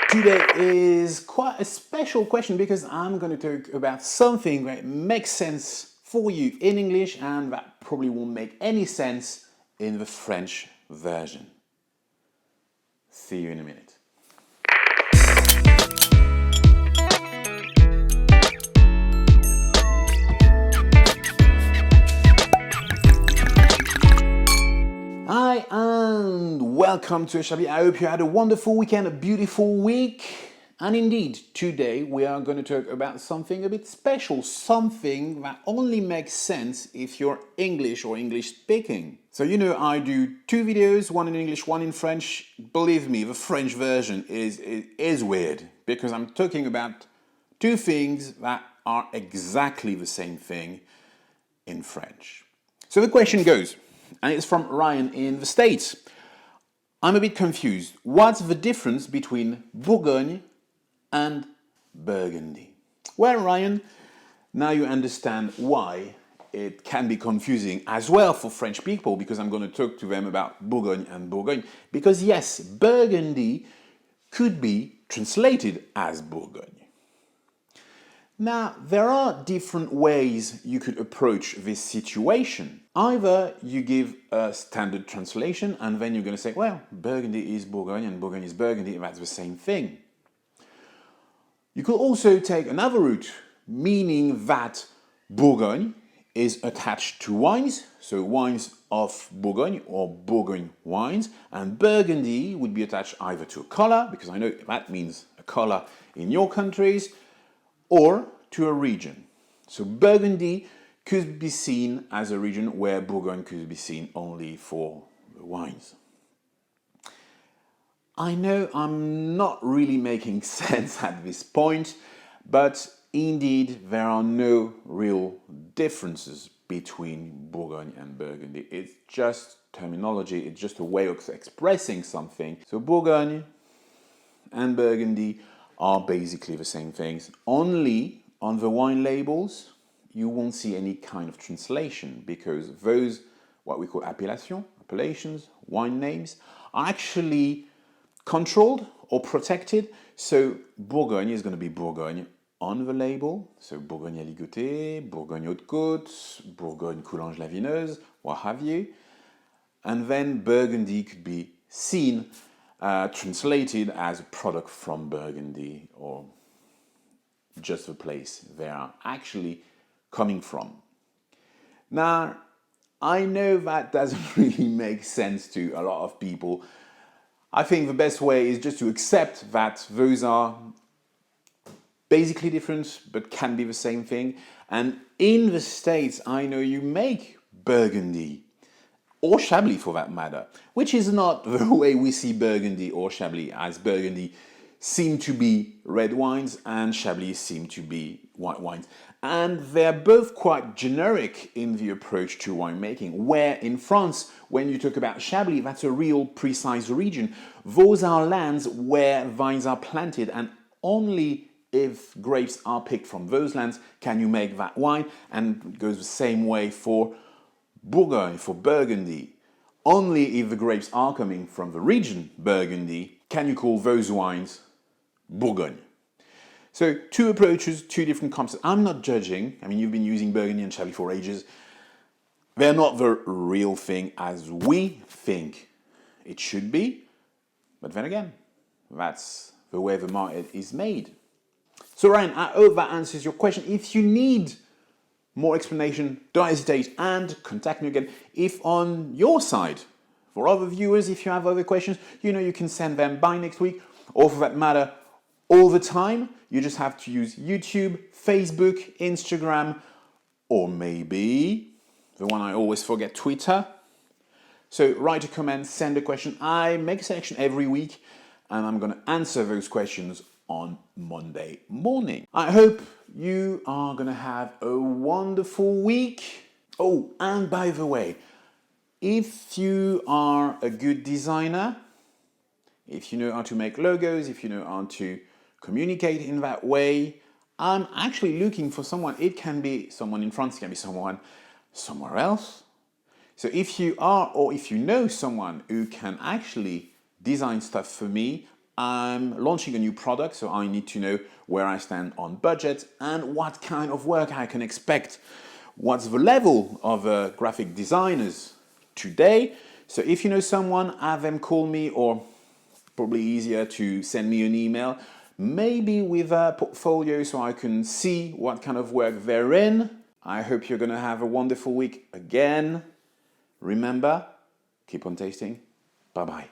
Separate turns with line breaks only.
Today is quite a special question because I'm going to talk about something that makes sense for you in English and that probably won't make any sense in the French version. See you in a minute. Hi and welcome to S.Chablis. I hope you had a wonderful weekend, a beautiful week. And indeed, today we are going to talk about something a bit special, something that only makes sense if you're English or English speaking. So you know I do two videos, one in English, one in French. Believe me, the French version is weird because I'm talking about two things that are exactly the same thing in French. So the question goes, and it's from Ryan in the States. I'm a bit confused. What's the difference between Bourgogne and Burgundy? Well, Ryan, now you understand why it can be confusing as well for French people, because I'm going to talk to them about Bourgogne and Bourgogne. Because yes, Burgundy could be translated as Bourgogne. Now, there are different ways you could approach this situation. Either you give a standard translation and then you're going to say, well, Burgundy is Bourgogne and Bourgogne is Burgundy, and that's the same thing. You could also take another route, meaning that Bourgogne is attached to wines, so wines of Bourgogne or Bourgogne wines, and Burgundy would be attached either to a colour, because I know that means a colour in your countries, or to a region. So Burgundy could be seen as a region where Bourgogne could be seen only for the wines. I know I'm not really making sense at this point, but indeed there are no real differences between Bourgogne and Burgundy. It's just terminology, it's just a way of expressing something. So Bourgogne and Burgundy are basically the same things. Only on the wine labels, you won't see any kind of translation because those, what we call appellations, wine names, are actually controlled or protected. So Bourgogne is going to be Bourgogne on the label. So Bourgogne à ligoté, Bourgogne Haute-Côte, Bourgogne Coulanges-la-Vineuse, what have you. And then Burgundy could be seen translated as a product from Burgundy or just the place they are actually coming from. Now, I know that doesn't really make sense to a lot of people. I think the best way is just to accept that those are basically different but can be the same thing. And in the States, I know you make Burgundy or Chablis for that matter, which is not the way we see Burgundy or Chablis, as Burgundy seem to be red wines and Chablis seem to be white wines. And they're both quite generic in the approach to winemaking, where in France, when you talk about Chablis, that's a real precise region. Those are lands where vines are planted, and only if grapes are picked from those lands can you make that wine, and it goes the same way for Bourgogne, for Burgundy. Only if the grapes are coming from the region Burgundy can you call those wines Bourgogne. So two approaches, two different concepts. I'm not judging. I mean, you've been using Burgundy and Chablis for ages. They're not the real thing as we think it should be. But then again, that's the way the market is made. So Ryan, I hope that answers your question. If you need more explanation, don't hesitate and contact me again. If on your side, for other viewers, if you have other questions, you know you can send them by next week, or for that matter, all the time. You just have to use YouTube, Facebook, Instagram, or maybe the one I always forget, Twitter. So write a comment, send a question. I make a selection every week and I'm going to answer those questions on Monday morning. I hope you are going to have a wonderful week. Oh, and by the way, if you are a good designer, if you know how to make logos, if you know how to communicate in that way, I'm actually looking for someone. It can be someone in France, it can be someone somewhere else. So if you are, or if you know someone who can actually design stuff for me, I'm launching a new product, so I need to know where I stand on budget and what kind of work I can expect. What's the level of graphic designers today? So if you know someone, have them call me, or probably easier to send me an email, maybe with a portfolio so I can see what kind of work they're in. I hope you're going to have a wonderful week again. Remember, keep on tasting. Bye-bye.